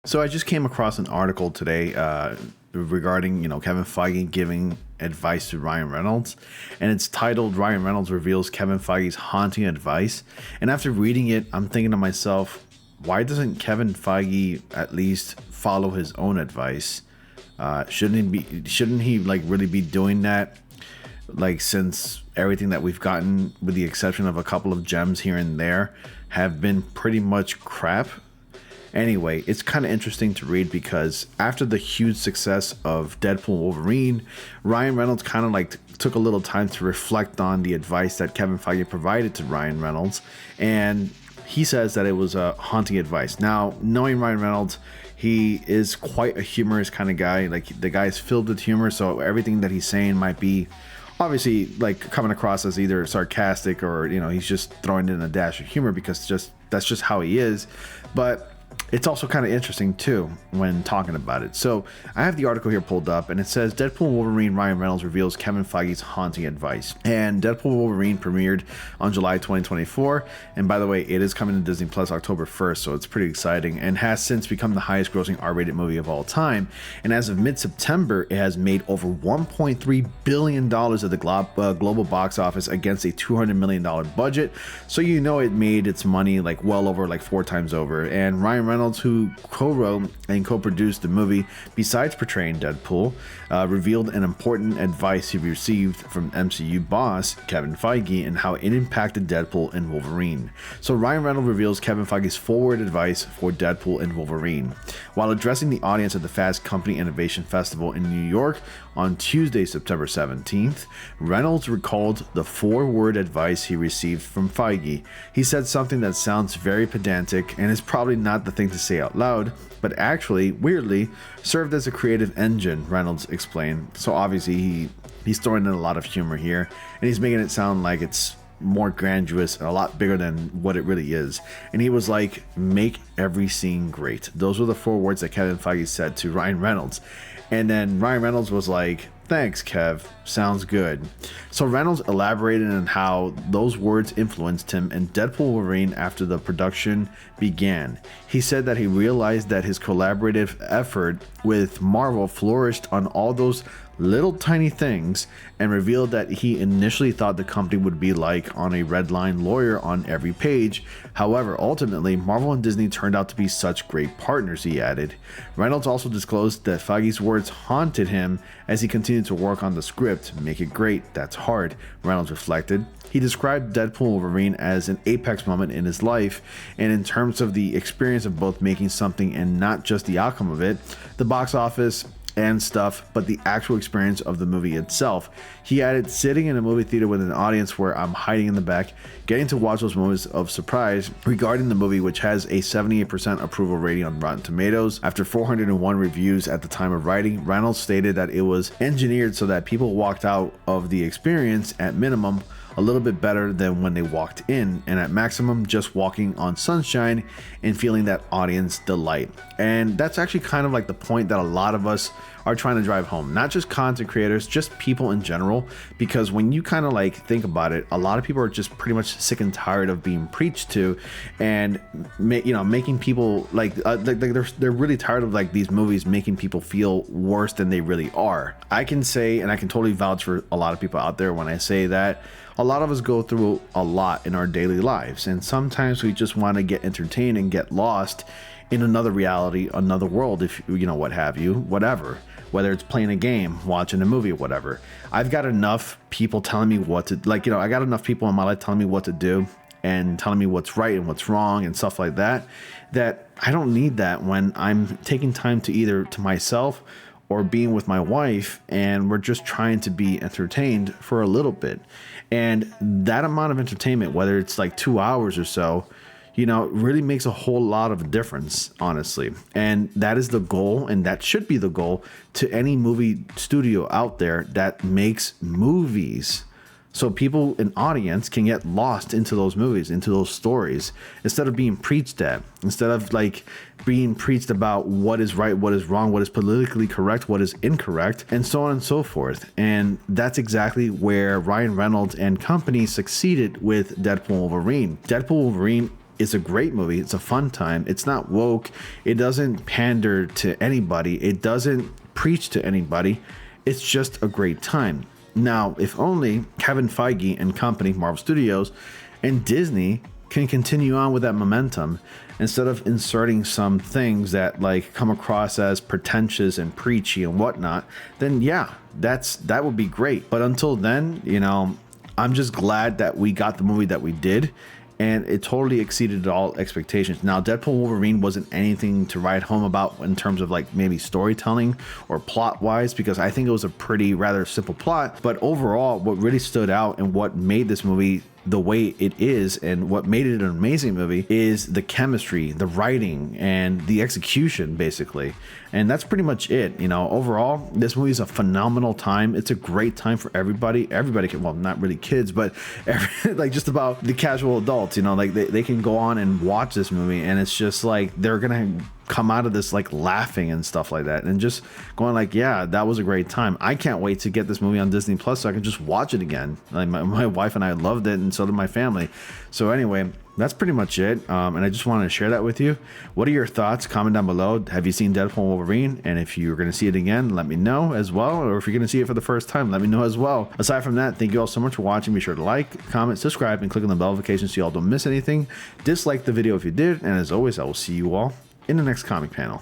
So I just came across an article today regarding, Kevin Feige giving advice to Ryan Reynolds, and it's titled "Ryan Reynolds Reveals Kevin Feige's Haunting Advice." And after reading it, I'm thinking to myself, why doesn't Kevin Feige at least follow his own advice? Shouldn't he like really be doing that? Like, since everything that we've gotten, with the exception of a couple of gems here and there, have been pretty much crap. Anyway, it's kind of interesting to read because after the huge success of Deadpool and Wolverine, Ryan Reynolds kind of like took a little time to reflect on the advice that Kevin Feige provided to Ryan Reynolds, and he says that it was a haunting advice. Now, knowing Ryan Reynolds, he is quite a humorous kind of guy. Like, the guy is filled with humor, so everything that he's saying might be obviously like coming across as either sarcastic or he's just throwing in a dash of humor because that's just how he is. But it's also kind of interesting too when talking about it. So I have the article here pulled up, and it says Deadpool and Wolverine, Ryan Reynolds reveals Kevin Feige's haunting advice. And Deadpool and Wolverine premiered on July 2024. And by the way, it is coming to Disney Plus October 1st, so it's pretty exciting, and has since become the highest grossing R-rated movie of all time. And as of mid-September, it has made over $1.3 billion at the global box office against a $200 million budget. So it made its money like well over, like 4 times over. And Ryan Reynolds, who co-wrote and co-produced the movie, besides portraying Deadpool, revealed an important advice he received from MCU boss Kevin Feige and how it impacted Deadpool and Wolverine. So Ryan Reynolds reveals Kevin Feige's forward advice for Deadpool and Wolverine. While addressing the audience at the Fast Company Innovation Festival in New York on Tuesday, September 17th, Reynolds recalled the 4-word advice he received from Feige. He said something that sounds very pedantic and is probably not the thing to say out loud, but actually, weirdly, served as a creative engine, Reynolds explained. So obviously he's throwing in a lot of humor here, and he's making it sound like it's more grandiose and a lot bigger than what it really is. And he was like, make every scene great. Those were the 4 words that Kevin Feige said to Ryan Reynolds. And then Ryan Reynolds was like, thanks, Kev. Sounds good. So Reynolds elaborated on how those words influenced him in Deadpool Wolverine after the production began. He said that he realized that his collaborative effort with Marvel flourished on all those little tiny things, and revealed that he initially thought the company would be like on a red line lawyer on every page. However, ultimately, Marvel and Disney turned out to be such great partners, he added. Reynolds also disclosed that Feige's words haunted him as he continued to work on the script. Make it great, that's hard, Reynolds reflected. He described Deadpool Wolverine as an apex moment in his life, and in terms of the experience of both making something and not just the outcome of it, the box office and stuff, but the actual experience of the movie itself. He added, sitting in a movie theater with an audience where I'm hiding in the back, getting to watch those moments of surprise regarding the movie, which has a 78% approval rating on Rotten Tomatoes. After 401 reviews at the time of writing, Reynolds stated that it was engineered so that people walked out of the experience at minimum a little bit better than when they walked in, and at maximum just walking on sunshine and feeling that audience delight. And that's actually kind of like the point that a lot of us are trying to drive home, not just content creators, just people in general, because when you kind of like think about it, a lot of people are just pretty much sick and tired of being preached to, and making people like they're really tired of like these movies making people feel worse than they really are. I can say, and I can totally vouch for a lot of people out there when I say that a lot of us go through a lot in our daily lives, and sometimes we just want to get entertained and get lost in another reality, another world, if what have you, whatever, whether it's playing a game, watching a movie, whatever. I've got enough people telling me what to I got enough people in my life telling me what to do and telling me what's right and what's wrong and stuff like that, that I don't need that when I'm taking time to either to myself or being with my wife, and we're just trying to be entertained for a little bit. And that amount of entertainment, whether it's like 2 hours or so, really makes a whole lot of difference, honestly. And that is the goal, and that should be the goal to any movie studio out there that makes movies. So people, an audience, can get lost into those movies, into those stories, instead of being preached at, instead of like being preached about what is right, what is wrong, what is politically correct, what is incorrect, and so on and so forth. And that's exactly where Ryan Reynolds and company succeeded with Deadpool Wolverine. Deadpool Wolverine It's a great movie. It's a fun time. It's not woke. It doesn't pander to anybody. It doesn't preach to anybody. It's just a great time. Now, if only Kevin Feige and company, Marvel Studios, and Disney can continue on with that momentum instead of inserting some things that like come across as pretentious and preachy and whatnot, then yeah, that would be great. But until then, you know, I'm just glad that we got the movie that we did, and it totally exceeded all expectations. Now, Deadpool & Wolverine wasn't anything to write home about in terms of like maybe storytelling or plot wise, because I think it was a pretty rather simple plot. But overall, what really stood out and what made this movie the way it is and what made it an amazing movie is the chemistry, the writing, and the execution, basically. And that's pretty much it. You know, overall, this movie is a phenomenal time. It's a great time for everybody. Everybody can, well, not really kids, but like just about the casual adults, you know, like they can go on and watch this movie, and it's just like they're gonna come out of this like laughing and stuff like that, and just going like, yeah, that was a great time. I can't wait to get this movie on Disney Plus so I can just watch it again. Like my wife and I loved it, and so did my family. So anyway, that's pretty much it. And I just wanted to share that with you. What are your thoughts? Comment down below. Have you seen Deadpool & Wolverine? And if you're going to see it again, let me know as well. Or if you're going to see it for the first time, let me know as well. Aside from that, thank you all so much for watching. Be sure to like, comment, subscribe, and click on the bell notification so you all don't miss anything. Dislike the video if you did. And as always, I will see you all in the next comic panel.